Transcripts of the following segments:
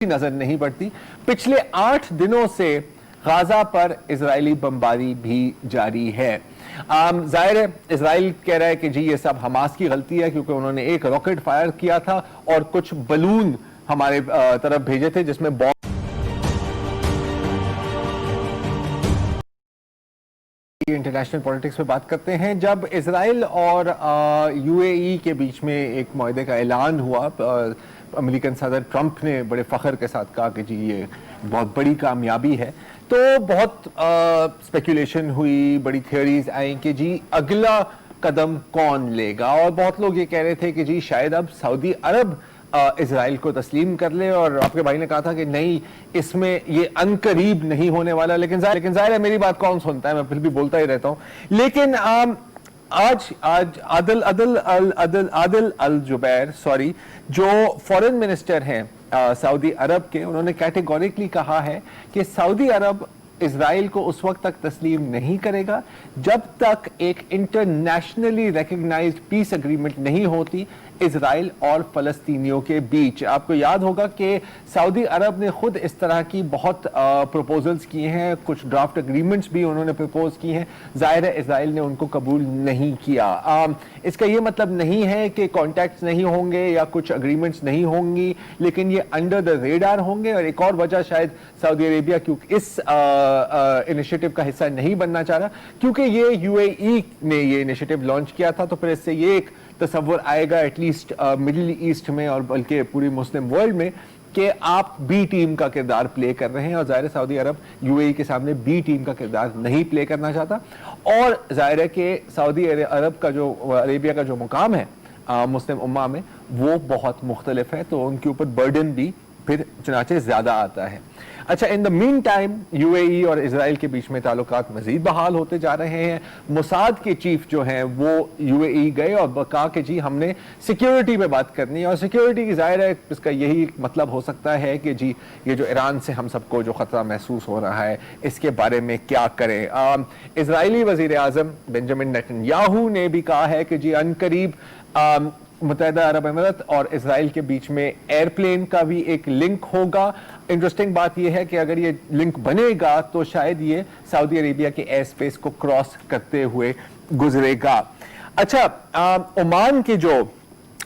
नजर नहीं पड़ती। पिछले 8 दिनों से गाजा पर इजरायली बमबारी भी जारी है। जाहिर है इजराइल कह रहा है कि जी ये सब हमास की गलती है क्योंकि उन्होंने एक रॉकेट फायर किया था और कुछ बलून हमारे तरफ भेजे थे जिसमें बॉम्ब। इंटरनेशनल पॉलिटिक्स पे बात करते हैं। जब इजराइल और यूएई के बीच में एक मुआहदे का ऐलान हुआ, अमेरिकन सदर ट्रंप ने बड़े फख्र के साथ कहा कि जी ये बहुत बड़ी कामयाबी है, तो बहुत स्पेकुलेशन हुई, बड़ी थियोरीज आई कि जी अगला कदम कौन लेगा। और बहुत लोग ये कह रहे थे कि जी शायद अब सऊदी अरब इजराइल को तस्लीम कर ले, और आपके भाई ने कहा था कि नहीं, इसमें ये अनकरीब नहीं होने वाला। लेकिन जाहिर है मेरी बात कौन सुनता है, मैं फिर भी बोलता ही रहता हूं। लेकिन आज आदिल अल जुबैर जो फॉरेन मिनिस्टर हैं सऊदी अरब के, उन्होंने कैटेगोरिकली कहा है कि सऊदी अरब इजराइल को उस वक्त तक तस्लीम नहीं करेगा जब तक एक इंटरनेशनली रिकग्नाइज्ड पीस एग्रीमेंट नहीं होती इजराइल और फलस्तीनियों के बीच। आपको याद होगा कि सऊदी अरब ने खुद इस तरह की बहुत प्रपोजल्स किए हैं, कुछ ड्राफ्ट एग्रीमेंट्स भी उन्होंने प्रपोज किए हैं। जाहिर है इजराइल ने उनको कबूल नहीं किया। इसका ये मतलब नहीं है कि कॉन्टैक्ट्स नहीं होंगे या कुछ एग्रीमेंट्स नहीं होंगी, लेकिन ये अंडर द रेडार होंगे। और एक और वजह शायद सऊदी अरेबिया क्योंकि इस इनिशिएटिव का हिस्सा नहीं बनना चाह रहा, क्योंकि ये यूएई ने ये इनिशिएटिव लॉन्च किया था, तो फिर इससे ये एक तस्वर आएगा एटलीस्ट मिडिल ईस्ट में और बल्कि पूरी मुस्लिम वर्ल्ड में कि आप बी टीम का किरदार प्ले कर रहे हैं। और जाहिर है सऊदी अरब यूएई के सामने बी टीम का किरदार नहीं प्ले करना चाहता। और जाहिर है कि सऊदी अरब का जो अरेबिया का जो मुकाम है मुस्लिम उम्मा में वो बहुत मुख्तलिफ है, तो उनके ऊपर बर्डन भी फिर चुनाचे ज्यादा आता है। अच्छा, in the mean time UAE और इजराइल के बीच में ताल्लुकात मजीद बहाल होते जा रहे हैं। मोसाद के चीफ जो हैं वो यूएई गए और कहा कि जी हमने सिक्योरिटी पे बात करनी है। और सिक्योरिटी की जाहिर है इसका यही मतलब हो सकता है कि जी ये जो ईरान से हम सबको जो खतरा महसूस हो रहा है इसके बारे में क्या करें। इजरायली वजीर आजम बेंजामिन नेतन्याहू ने भी कहा है कि जी अनकरीब मुत्तहिदा अरब अमीरात और इजराइल के बीच में एयरप्लेन का भी एक लिंक होगा। इंटरेस्टिंग बात यह है कि अगर ये लिंक बनेगा तो शायद ये सऊदी अरेबिया के एयर स्पेस को क्रॉस करते हुए गुजरेगा। अच्छा, ओमान के जो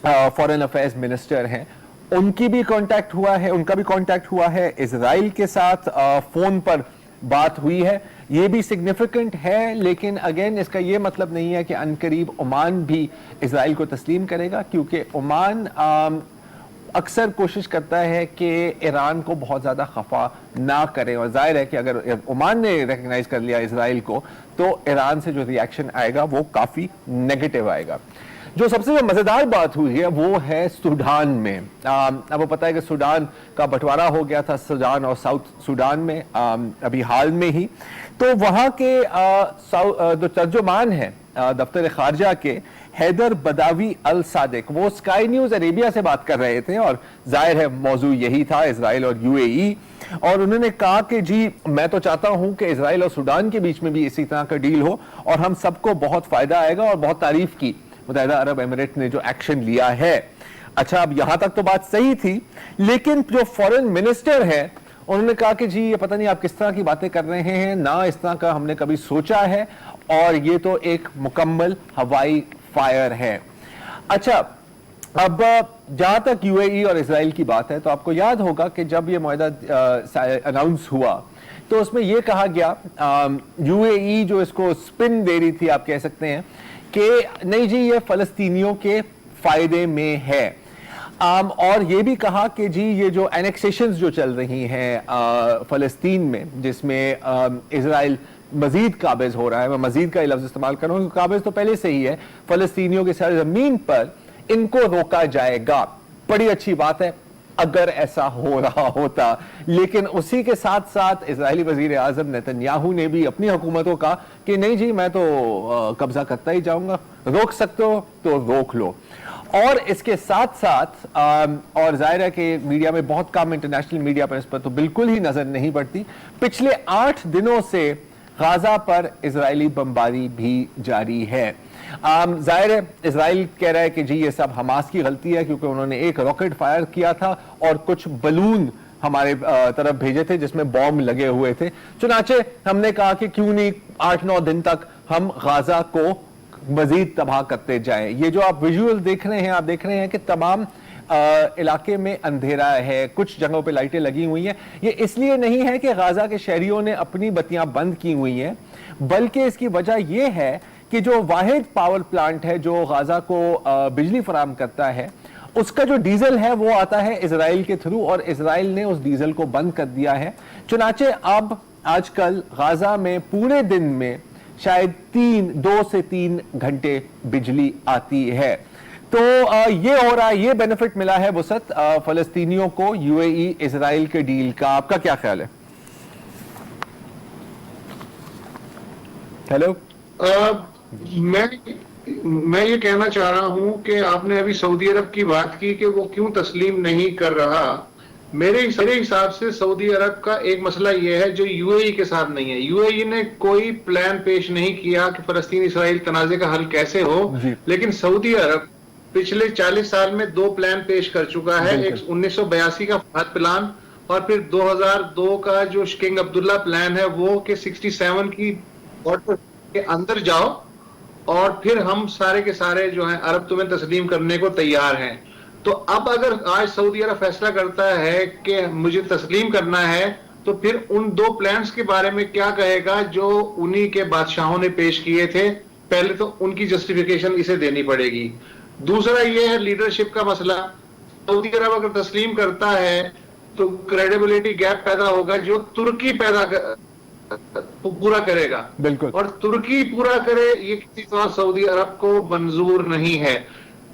फॉरेन अफेयर्स मिनिस्टर हैं उनका भी कांटेक्ट हुआ है इजराइल के साथ, फोन पर बात हुई है, ये भी सिग्निफिकेंट है। लेकिन अगेन इसका ये मतलब नहीं है कि अनकरीब ओमान भी इजराइल को तस्लीम करेगा, क्योंकि ओमान अक्सर कोशिश करता है कि ईरान को बहुत ज़्यादा खफा ना करें। और जाहिर है कि अगर ओमान ने रिकग्नाइज कर लिया इजराइल को तो ईरान से जो रिएक्शन आएगा वो काफ़ी नेगेटिव आएगा। जो सबसे मजेदार बात हुई है वो है सूडान में। आपको पता है कि सूडान का बंटवारा हो गया था सूडान और साउथ सूडान में अभी हाल में ही। तो वहां के जो तर्जुमान है दफ्तर खारजा के हैदर बदावी अल सादिक, वो स्काई न्यूज अरेबिया से बात कर रहे थे और जाहिर है मौजू यही था इजराइल और यूएई। और उन्होंने कहा कि जी मैं तो चाहता हूं कि इजराइल और सूडान के बीच में भी इसी तरह का डील हो और हम सबको बहुत फायदा आएगा। और बहुत तारीफ की मुत्तहिदा अरब अमीरात ने जो एक्शन लिया है। अच्छा, अब यहां तक तो बात सही थी, लेकिन जो फॉरेन मिनिस्टर है उन्होंने कहा कि जी ये पता नहीं आप किस तरह की बातें कर रहे हैं, ना इस तरह का हमने कभी सोचा है, और ये तो एक मुकम्मल हवाई फायर है। अच्छा, अब जहां तक यूएई और इजराइल की बात है तो आपको याद होगा कि जब ये मुआहदा अनाउंस हुआ तो उसमें यह कहा गया, यूएई जो इसको स्पिन दे रही थी आप कह सकते हैं कि नहीं जी ये फलस्तीनियों के फायदे में है। और ये भी कहा कि जी ये जो एनेक्सेशंस जो चल रही हैं फलस्तीन में, जिसमें इजराइल मजीद काबिज हो रहा है, मैं मजीद का लफ्ज इस्तेमाल कर रहा हूं, काबिज तो पहले से ही है, फलस्तीनियों की सरजमीन पर इनको रोका जाएगा। बड़ी अच्छी बात है अगर ऐसा हो रहा होता। लेकिन उसी के साथ साथ इजरायली वजीर आजम नेतन्याहू ने भी अपनी हुकूमत को कहा कि नहीं जी मैं तो कब्जा करता ही जाऊंगा, रोक सकते हो तो रोक लो। और इसके साथ साथ और जाहिर है कि मीडिया में बहुत कम, इंटरनेशनल मीडिया पर इस पर तो बिल्कुल ही नजर नहीं पड़ती, पिछले 8 दिनों से गाजा पर इजरायली बमबारी भी जारी है। जाहिर है इजराइल कह रहा है कि जी ये सब हमास की गलती है क्योंकि उन्होंने एक रॉकेट फायर किया था और कुछ बलून ہمارے طرف بھیجے تھے جس میں بوم لگے ہوئے تھے. چنانچہ ہم نے کہا کہ کیوں نہیں 8-9 دن تک ہم غازہ کو مزید تباہ کرتے جائیں. یہ جو آپ ویژول دیکھ رہے ہیں، آپ دیکھ رہے ہیں کہ تمام علاقے میں اندھیرا ہے، کچھ جگہوں پہ لائٹیں لگی ہوئی ہیں. یہ اس لیے نہیں ہے کہ غازہ کے شہریوں نے اپنی بتیاں بند کی ہوئی ہیں، بلکہ اس کی وجہ یہ ہے کہ جو واحد پاور پلانٹ ہے جو غازہ کو بجلی فراہم کرتا ہے، اس کا جو ڈیزل ہے وہ آتا ہے اسرائیل کے تھرو، اور اسرائیل نے اس ڈیزل کو بند کر دیا ہے. چنانچہ اب آج کل غازہ میں پورے دن میں شاید 2 سے 3 گھنٹے بجلی آتی ہے. تو یہ ہو رہا ہے، یہ بینیفٹ ملا ہے وسعت فلسطینیوں کو یو اے ای اسرائیل کے ڈیل کا. آپ کا کیا خیال ہے؟ ہیلو. میں یہ کہنا چاہ رہا ہوں کہ آپ نے ابھی سعودی عرب کی بات کی کہ وہ کیوں تسلیم نہیں کر رہا. میرے حساب سے سعودی عرب کا ایک مسئلہ یہ ہے جو یو اے ای کے ساتھ نہیں ہے. یو اے ای نے کوئی پلان پیش نہیں کیا کہ فلسطین اسرائیل تنازع کا حل کیسے ہو، لیکن سعودی عرب پچھلے 40 سال میں 2 پلان پیش کر چکا ہے. ایک 1982 کا فہد پلان، اور پھر 2002 کا جو کنگ عبداللہ پلان ہے وہ کہ 67 کی بارڈر کے اندر جاؤ اور پھر ہم سارے کے سارے جو ہیں عرب تمہیں تسلیم کرنے کو تیار ہیں. تو اب اگر آج سعودی عرب فیصلہ کرتا ہے کہ مجھے تسلیم کرنا ہے تو پھر ان 2 پلانز کے بارے میں کیا کہے گا جو انہی کے بادشاہوں نے پیش کیے تھے. پہلے تو ان کی جسٹیفیکیشن اسے دینی پڑے گی. دوسرا یہ ہے لیڈرشپ کا مسئلہ. سعودی عرب اگر تسلیم کرتا ہے تو کریڈیبلٹی گیپ پیدا ہوگا جو ترکی پورا کرے گا. بالکل. اور ترکی پورا کرے یہ کسی طرح سعودی عرب کو منظور نہیں ہے.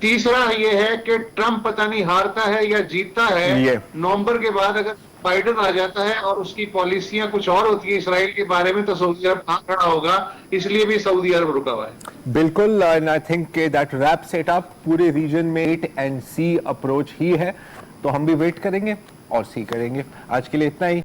تیسرا یہ ہے کہ ٹرمپ پتہ نہیں ہارتا ہے یا جیتتا ہے، نومبر کے بعد اگر بائیڈن آ جاتا ہے اور اس کی پالیسیاں کچھ اور ہوتی ہیں اسرائیل کے بارے میں تو سعودی عرب کہاں کھڑا ہوگا. اس لیے بھی سعودی عرب رکا ہوا ہے. بالکل. I think that wraps it up. پورے ریجن میں ویٹ اینڈ سی اپروچ ہی ہے، تو ہم بھی ویٹ کریں گے اور سی کریں گے. آج کے لیے اتنا ہی.